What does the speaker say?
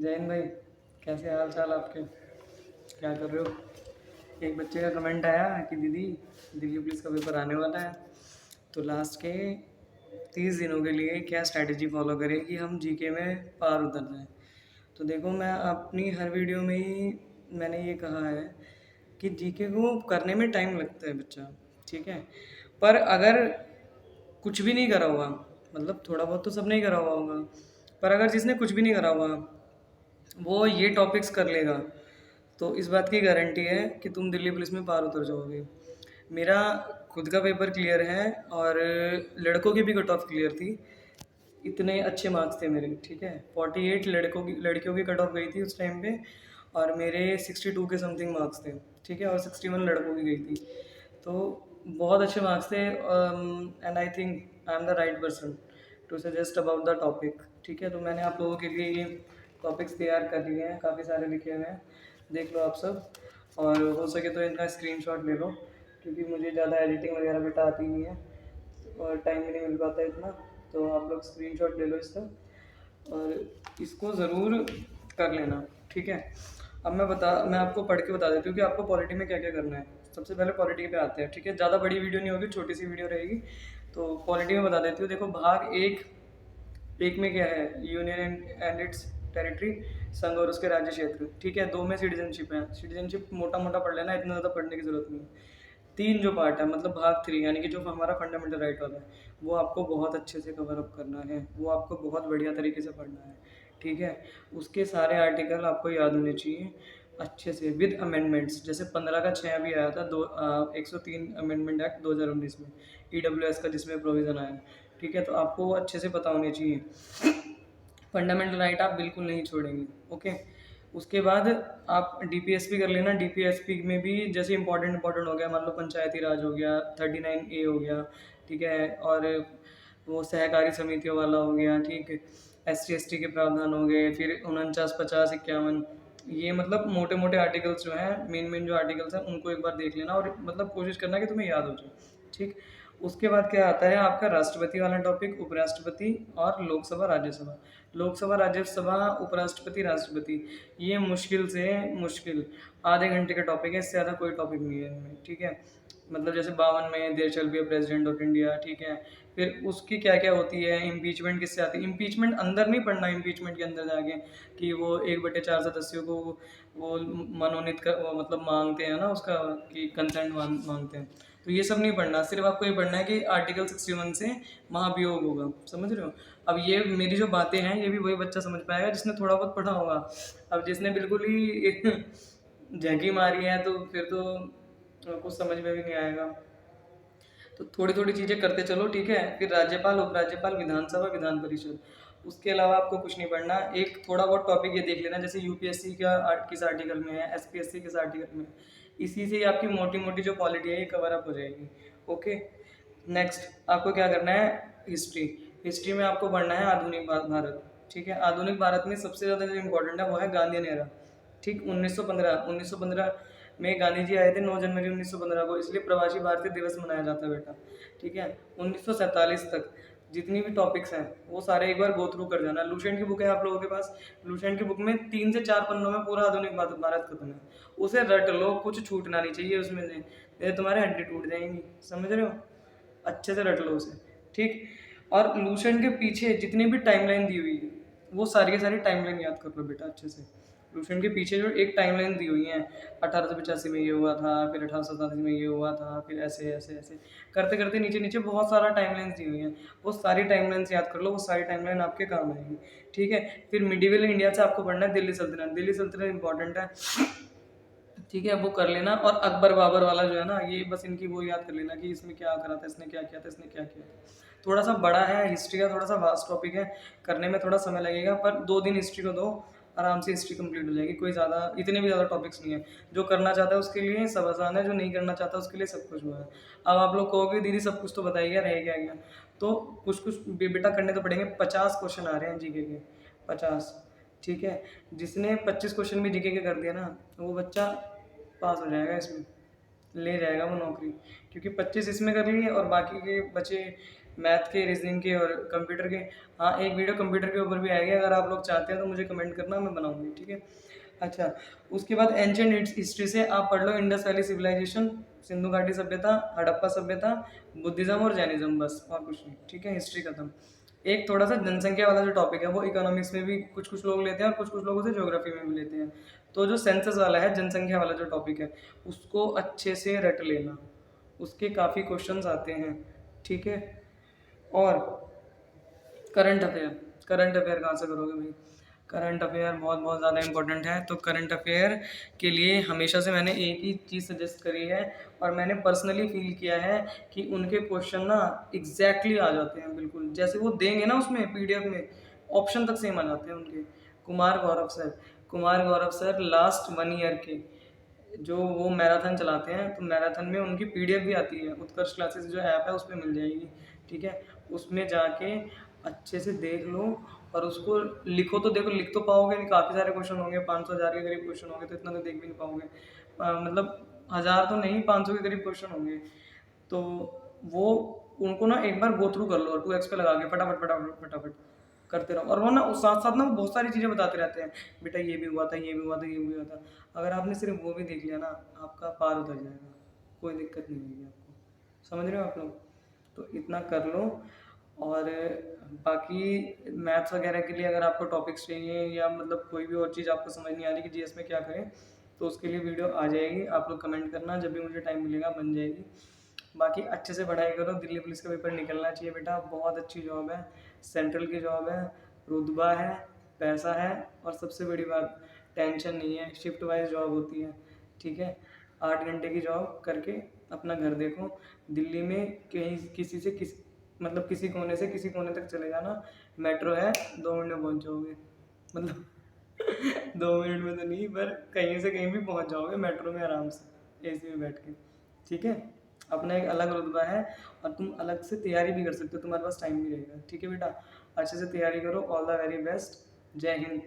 जैन भाई, कैसे हाल चाल आपके? क्या कर रहे हो? एक बच्चे का कमेंट आया कि दीदी, दिल्ली पुलिस का पेपर आने वाला है, तो लास्ट के 30 दिनों के लिए क्या स्ट्रैटेजी फॉलो करें कि हम जीके में पार उतर जाएं। तो देखो, मैं अपनी हर वीडियो में ही मैंने ये कहा है कि जीके को करने में टाइम लगता है बच्चा, ठीक है। पर अगर कुछ भी नहीं करा हुआ, मतलब थोड़ा बहुत तो सब नहीं करा हुआ होगा, पर अगर जिसने कुछ भी नहीं करा हुआ वो ये टॉपिक्स कर लेगा, तो इस बात की गारंटी है कि तुम दिल्ली पुलिस में पार उतर जाओगे। मेरा खुद का पेपर क्लियर है और लड़कों की भी कट ऑफ क्लियर थी। इतने अच्छे मार्क्स थे मेरे, ठीक है। 48 लड़कियों की कट ऑफ गई थी उस टाइम पे, और मेरे 62 के समथिंग मार्क्स थे, ठीक है। और 61 लड़कों की गई थी, तो बहुत अच्छे मार्क्स थे। And I think I am the right person to suggest about the topic, ठीक है। तो मैंने आप लोगों के लिए ये टॉपिक्स तैयार कर लिए हैं, काफ़ी सारे लिखे हुए हैं, देख लो आप सब। और हो सके तो इनका स्क्रीनशॉट ले लो, क्योंकि मुझे ज़्यादा एडिटिंग वगैरह बेटा आती नहीं है और टाइम भी नहीं मिल पाता इतना। तो आप लोग स्क्रीनशॉट ले लो इसका और इसको ज़रूर कर लेना, ठीक है। अब मैं आपको पढ़ के बता देती हूँ कि आपको पॉलिटी में क्या क्या करना है। सबसे पहले पॉलिटी पे आते हैं, ठीक है। ज़्यादा बड़ी वीडियो नहीं होगी, छोटी सी वीडियो रहेगी। तो पॉलिटी में बता देती हूँ। देखो, भाग एक में क्या है, यूनियन एंड इट्स टेरिटरी, संघ और उसके राज्य क्षेत्र, ठीक है। दो में सिटीजनशिप है। सिटीजनशिप मोटा मोटा पढ़ लेना, इतना ज़्यादा पढ़ने की जरूरत नहीं है। तीन जो पार्ट है, मतलब भाग 3, यानी कि जो हमारा फंडामेंटल राइट वाला है, वो आपको बहुत अच्छे से कवर अप करना है, वो आपको बहुत बढ़िया तरीके से पढ़ना है, ठीक है। उसके सारे आर्टिकल आपको याद होने चाहिए अच्छे से, विद अमेंडमेंट्स। जैसे 15 का 6 अभी आया था, 103 अमेंडमेंट एक्ट 2019 में, EWS का जिसमें प्रोविज़न आया, ठीक है। तो आपको वो अच्छे से पता होने चाहिए। फंडामेंटल राइट आप बिल्कुल नहीं छोड़ेंगे, ओके। उसके बाद आप DPSP कर लेना। DPSP में भी जैसे इंपॉर्टेंट हो गया, मान लो पंचायती राज हो गया, 39A हो गया, ठीक है। और वो सहकारी समितियों वाला हो गया, ठीक है। SC ST के प्रावधान हो गए, फिर 49, 50, 51, ये मतलब मोटे मोटे आर्टिकल्स जो हैं, मेन जो आर्टिकल्स हैं, उनको एक बार देख लेना और मतलब कोशिश करना कि तुम्हें याद हो जाए, ठीक। उसके बाद क्या आता है आपका राष्ट्रपति वाला टॉपिक, उपराष्ट्रपति और लोकसभा राज्यसभा। लोकसभा राज्यसभा, उपराष्ट्रपति, राष्ट्रपति, ये मुश्किल से मुश्किल आधे घंटे का टॉपिक है, इससे ज़्यादा कोई टॉपिक नहीं है इनमें, ठीक है। मतलब जैसे 52 में there shall be a president of India, ठीक है। फिर उसकी क्या क्या होती है, इम्पीचमेंट किससे आती है। इम्पीचमेंट अंदर नहीं पढ़ना, इम्पीचमेंट के अंदर जाके कि वो 1/4 सदस्यों को वो मनोनीत कर, वो मतलब मांगते हैं ना उसका, कि कंसेंट मांगते हैं। तो ये सब नहीं पढ़ना, सिर्फ आपको ये पढ़ना है कि आर्टिकल 61 से महाभियोग होगा, समझ रहे हो। अब ये मेरी जो बातें हैं, ये भी वही बच्चा समझ पाएगा जिसने थोड़ा बहुत पढ़ा होगा। अब जिसने बिल्कुल ही झंकी मारी है, तो फिर तो कुछ समझ में भी नहीं आएगा। तो थोड़ी थोड़ी चीज़ें करते चलो, ठीक है। फिर राज्यपाल, उपराज्यपाल, विधानसभा, विधान परिषद, उसके अलावा आपको कुछ नहीं पढ़ना। एक थोड़ा बहुत टॉपिक ये देख लेना, जैसे UPSC का किस आर्टिकल में है, SPSC किस आर्टिकल में है। इसी से ही आपकी मोटी मोटी जो पॉलिटी है ये कवर अप हो जाएगी, ओके। नेक्स्ट आपको क्या करना है, हिस्ट्री। हिस्ट्री में आपको पढ़ना है आधुनिक भारत, ठीक है। आधुनिक भारत में सबसे ज़्यादा जो इम्पोर्टेंट है वो है गांधीयन एरा, ठीक। 1915 में गांधी जी आए थे 9 जनवरी 1915 को, इसलिए प्रवासी भारतीय दिवस मनाया जाता है बेटा, ठीक है। 1947 तक जितनी भी टॉपिक्स हैं वो सारे एक बार गो थ्रू कर जाना। लुसेंट की बुक है आप लोगों के पास, लुसेंट की बुक में 3 से 4 पन्नों में पूरा आधुनिक भारत खत्म है। उसे रट लो, कुछ छूटना नहीं चाहिए उसमें से, नहीं तुम्हारे हड्डी टूट जाएंगी, समझ रहे हो। अच्छे से रट लो उसे, ठीक। और लूसेंट के पीछे जितनी भी टाइमलाइन दी हुई है, वो सारी की सारी टाइमलाइन याद कर लो बेटा अच्छे से। लूसेंट के पीछे जो एक टाइमलाइन दी हुई है, 1885 में ये हुआ था, फिर 1887 में ये हुआ था, फिर ऐसे ऐसे ऐसे करते करते नीचे नीचे बहुत सारा टाइमलाइंस दी हुई हैं। वो सारी टाइमलाइंस याद कर लो, वो सारी टाइमलाइन आपके काम आएगी, ठीक है। फिर मिडिवल इंडिया से आपको पढ़ना है दिल्ली सल्तनत। दिल्ली सल्तनत इंपॉर्टेंट है, ठीक है, वो कर लेना। और अकबर बाबर वाला जो है ना, ये बस इनकी वो याद कर लेना कि इसमें क्या करा था, इसने क्या किया था, इसने क्या किया था। थोड़ा सा बड़ा है हिस्ट्री का, थोड़ा सा वास्ट टॉपिक है, करने में थोड़ा समय लगेगा, पर 2 दिन हिस्ट्री को दो, आराम से हिस्ट्री कंप्लीट हो जाएगी। कोई ज़्यादा इतने भी ज़्यादा टॉपिक्स नहीं है। जो करना चाहता है उसके लिए सब आसान है, जो नहीं करना चाहता उसके लिए सब कुछ हुआ है। अब आप लोग कहोगे दीदी सब कुछ तो बताइए, रह क्या गया, तो कुछ कुछ बेटा करने तो पड़ेंगे। 50 क्वेश्चन आ रहे हैं जीके के, 50, ठीक है। जिसने 25 क्वेश्चन भी जीके के कर दिया ना, वो बच्चा पास हो जाएगा, इसमें ले जाएगा वो नौकरी, क्योंकि 25 इसमें कर लिए और बाकी के बचे मैथ के, रीजनिंग के और कंप्यूटर के। हाँ, एक वीडियो कंप्यूटर के ऊपर भी आएगी, अगर आप लोग चाहते हैं तो मुझे कमेंट करना, मैं बनाऊंगी, ठीक है। अच्छा, उसके बाद एंशियंट हिस्ट्री से आप पढ़ लो इंडस वैली सिविलाइजेशन, सिंधु घाटी सभ्यता, हड़प्पा सभ्यता, बुद्धिज्म और जैनिज्म, बस और कुछ नहीं, ठीक है। हिस्ट्री खत्म। एक थोड़ा सा जनसंख्या वाला जो टॉपिक है वो इकोनॉमिक्स में भी कुछ कुछ लोग लेते हैं और कुछ कुछ लोग उसे ज्योग्राफी में भी लेते हैं। तो जो सेंसस वाला है, जनसंख्या वाला जो टॉपिक है, उसको अच्छे से रट लेना, उसके काफ़ी क्वेश्चंस आते हैं, ठीक है। और करंट अफेयर, करंट अफेयर कहाँ से करोगे भाई? करंट अफेयर बहुत बहुत ज़्यादा इंपॉर्टेंट है। तो करंट अफेयर के लिए हमेशा से मैंने एक ही चीज़ सजेस्ट करी है, और मैंने पर्सनली फील किया है कि उनके क्वेश्चन ना एग्जैक्टली आ जाते हैं, बिल्कुल जैसे वो देंगे ना उसमें पीडीएफ में, ऑप्शन तक सेम आ जाते हैं उनके। Kumar Gaurav sir, Kumar Gaurav sir last 1 year के जो वो मैराथन चलाते हैं, तो मैराथन में उनकी पीडीएफ भी आती है, उत्कर्ष क्लासेस जो ऐप है उस पर मिल जाएगी, ठीक है। उसमें जाके अच्छे से देख लो और उसको लिखो, तो देखो लिख तो पाओगे नहीं, काफ़ी सारे क्वेश्चन होंगे, 500-1000 के करीब क्वेश्चन होंगे, तो इतना तो देख भी नहीं पाओगे। मतलब 1000 तो नहीं, 500 के करीब क्वेश्चन होंगे। तो वो उनको ना एक बार गो थ्रू कर लो, और 2x पे लगा के फटाफट फटाफट फटाफट करते रहो। और वो ना साथ साथ ना बहुत सारी चीज़ें बताते रहते हैं, बेटा ये भी हुआ था, ये भी हुआ था, ये भी हुआ था। अगर आपने सिर्फ वो भी देख लिया ना, आपका पार उतर जाएगा, कोई दिक्कत नहीं होगी आपको। समझ रहे हो आप लोग? तो इतना कर लो। और बाकी मैथ्स वगैरह के लिए अगर आपको टॉपिक्स चाहिए, या मतलब कोई भी और चीज़ आपको समझ नहीं आ रही कि जीएस में क्या करें, तो उसके लिए वीडियो आ जाएगी, आप लोग कमेंट करना, जब भी मुझे टाइम मिलेगा बन जाएगी। बाकी अच्छे से पढ़ाई करो, दिल्ली पुलिस का पेपर निकलना चाहिए बेटा, बहुत अच्छी जॉब है, सेंट्रल की जॉब है, रुतबा है, पैसा है, और सबसे बड़ी बात टेंशन नहीं है, शिफ्ट वाइज जॉब होती है, ठीक है। 8 घंटे की जॉब करके अपना घर देखो। दिल्ली में कहीं किसी से किसी मतलब किसी कोने से किसी कोने तक चले जाना, मेट्रो है, 2 मिनट में पहुंच जाओगे, मतलब 2 मिनट में तो नहीं, पर कहीं से कहीं भी पहुंच जाओगे मेट्रो में आराम से, एसी में बैठ के, ठीक है। अपना एक अलग रुतबा है, और तुम अलग से तैयारी भी कर सकते हो, तुम्हारे पास टाइम भी रहेगा, ठीक है बेटा। अच्छे से तैयारी करो, ऑल द वेरी बेस्ट, जय हिंद।